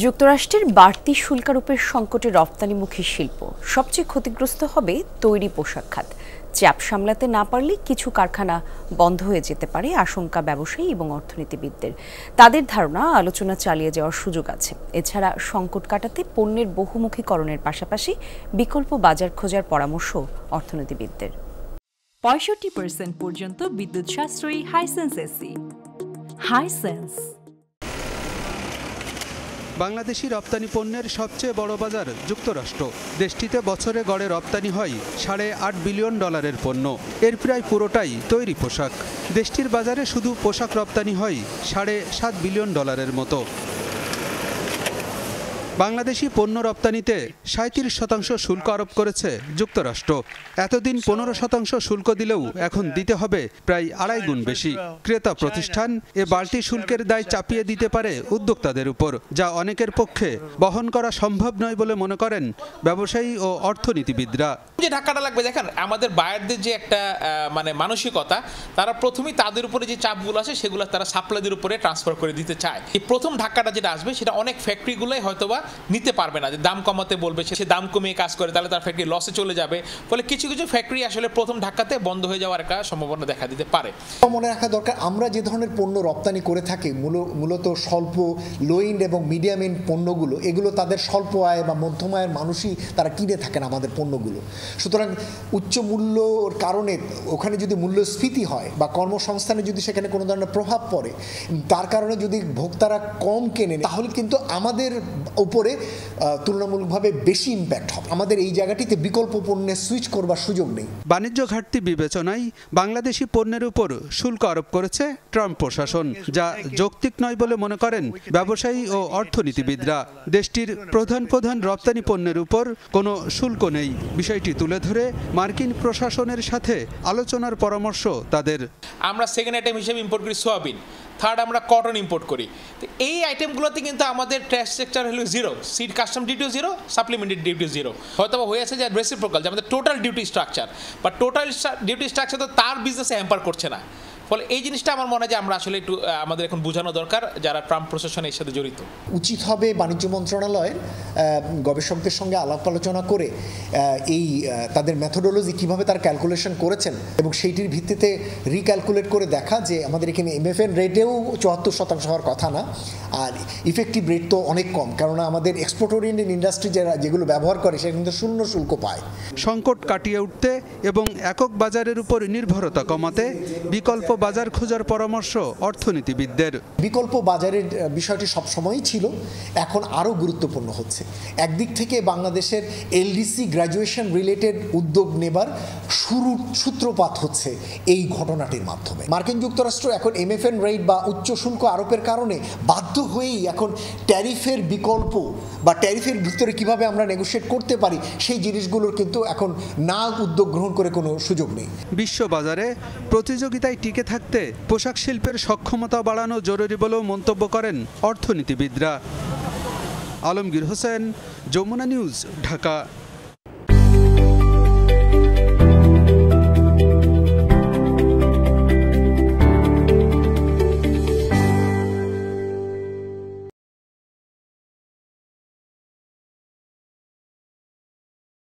যুক্তরাষ্ট্রের বাড়তি শুল্কারোপের সংকটে রপ্তানিমুখী শিল্প সবচেয়ে ক্ষতিগ্রস্ত হবে তৈরি পোশাক খাত। চাপ সামলাতে না পারলে কিছু কারখানা বন্ধ হয়ে যেতে পারে আশঙ্কা ব্যবসায়ী এবং অর্থনীতিবিদদের। তাদের ধারণা আলোচনা চালিয়ে যাওয়ার সুযোগ আছে। এছাড়া সংকট কাটাতে পণ্যের বহুমুখীকরণের পাশাপাশি বিকল্প বাজার খোঁজার পরামর্শ অর্থনীতিবিদদের। 65% পর্যন্ত বিদ্যুৎ সাশ্রয়ী হাইসেন্স এসি। হাইসেন্স বাংলাদেশি রপ্তানি পণ্যের সবচেয়ে বড় বাজার যুক্তরাষ্ট্র। দেশটিতে বছরে গড়ে রপ্তানি হয় $8.5 বিলিয়ন পণ্য। এর প্রায় পুরোটাই তৈরি পোশাক। দেশটির বাজারে শুধু পোশাক রপ্তানি হয় $7.5 বিলিয়ন মতো। বাংলাদেশি পণ্য রপ্তানিতে 37% শুল্ক আরোপ করেছে যুক্তরাষ্ট্র। এতদিন 15% শুল্ক দিলেও এখন দিতে হবে প্রায় 2.5 গুণ বেশি। ক্রেতা প্রতিষ্ঠান এ বাড়তি শুল্কের দায় চাপিয়ে দিতে পারে উদ্যোক্তাদের উপর, যা অনেকের পক্ষে বহন করা সম্ভব নয় বলে মনে করেন ব্যবসায়ী ও অর্থনীতিবিদরা। যে ধাক্কাটা লাগবে, দেখেন আমাদের বায়ারদের যে একটা মানসিকতা, তারা প্রথমেই তাদের উপরে যে চাপগুলো আছে সেগুলো তারা সাপ্লাইদের উপরে ট্রান্সফার করে দিতে চায়। এই প্রথম ধাক্কাটা যেটা আসবে সেটা অনেক ফ্যাক্টরিগুলোই হয়তোবা নিতে পারবে না, যে দাম কমাতে বলবে, সে দাম কমিয়ে কাজ করে, তাহলে তার ফ্যাক্টরি লসে চলে যাবে। ফলে কিছু কিছু ফ্যাক্টরি আসলে প্রথম ধাক্কাতে বন্ধ হয়ে যাওয়ার একটা সম্ভাবনা দেখা দিতে পারে। মনে রাখা দরকার, আমরা যে ধরনের পণ্য রপ্তানি করে থাকি মূলত স্বল্প লো এন্ড এবং মিডিয়াম এন্ড পণ্যগুলো, এগুলো তাদের স্বল্প আয় বা মধ্যম আয়ের মানুষই তারা কিনে থাকেন আমাদের পণ্যগুলো। সুতরাং উচ্চ মূল্যর কারণে ওখানে যদি মূল্যস্ফীতি হয় বা কর্মসংস্থানে যদি সেখানে কোনো ধরনের প্রভাব পড়ে, তার কারণে যদি ভোক্তারা কম কেনে, তাহলে কিন্তু আমাদের উপরে তুলনামূলকভাবে বেশি ইম্প্যাক্ট হবে। আমাদের এই জায়গাটিতে বিকল্প পণ্যে সুইচ করবার সুযোগ নেই। বাণিজ্য ঘাটতি বিবেচনায় বাংলাদেশি পণ্যের উপর শুল্ক আরোপ করেছে ট্রাম্প প্রশাসন, যা যৌক্তিক নয় বলে মনে করেন ব্যবসায়ী ও অর্থনীতিবিদরা। দেশটির প্রধান রপ্তানি পণ্যের উপর কোনো শুল্ক নেই। বিষয়টি তুলে ধরে মার্কিন প্রশাসনের সাথে আলোচনার পরামর্শ তাদের। আমরা সেকেন্ড আইটেম হিসেবে ইম্পোর্ট করি সোয়াবিন, থার্ড আমরা কটন ইম্পোর্ট করি। তো এই আইটেমগুলোতে কিন্তু আমাদের ট্যাক্স স্ট্রাকচার হলো 0, seed custom duty 0, supplementary duty 0। হয়তো হয়েছে যে রেসিপ্রোকাল, যে আমাদের টোটাল ডিউটি স্ট্রাকচার বা টোটাল ডিউটি স্ট্রাকচার তো তার বিজনেসে হ্যাম্পার করছে না। ফলে এই জিনিসটা আমার মনে হয় যে আমরা আসলে একটু আমাদের এখন বোঝানো দরকার যারা ট্রাম্প প্রশাসনের সাথে জড়িত। উচিত হবে বাণিজ্য মন্ত্রণালয়ের গবেষকদের সঙ্গে আলাপ আলোচনা করে এই তাদের মেথোডোলজি কিভাবে তার ক্যালকুলেশন করেছেন এবং সেইটির ভিত্তিতে রিক্যালকুলেট করে দেখা যে আমাদের এখানে এমএফএন রেটেও 74% হওয়ার কথা না, আর ইফেক্টিভ রেট তো অনেক কম, কেননা আমাদের এক্সপোর্ট ওরিয়েন্টেড ইন্ডাস্ট্রি যেগুলো ব্যবহার করে সেটা কিন্তু শূন্য শুল্ক পায়। সংকট কাটিয়ে উঠতে এবং একক বাজারের উপর নির্ভরতা কমাতে বিকল্প বাজার খোঁজার পরামর্শ অর্থনীতিবিদদের। বিকল্প বাজারের বিষয়টি সবসময়ই ছিল, এখন আরও গুরুত্বপূর্ণ হচ্ছে। একদিক থেকে বাংলাদেশের এলডিসি গ্র্যাজুয়েশন রিলেটেড উদ্যোগ নেবার সূত্রপাত হচ্ছে এই ঘটনাটির মাধ্যমে। মার্কিন যুক্তরাষ্ট্র এখন এমএফএন রেট বা উচ্চ শুল্ক আরোপের কারণে বাধ্য হয়েই এখন ট্যারিফের বিকল্প বা ট্যারিফের ভিতরে কিভাবে আমরা নেগোশিয়েট করতে পারি সেই জিনিসগুলোর কিন্তু এখন না উদ্যোগ গ্রহণ করে কোনো সুযোগ নেই। বিশ্ববাজারে প্রতিযোগিতায় টিকে থাকতে পোশাক শিল্পের সক্ষমতা বাড়ানো জরুরি বলেও মন্তব্য করেন অর্থনীতিবিদরা। আলমগীর হোসেন, যমুনা নিউজ, ঢাকা।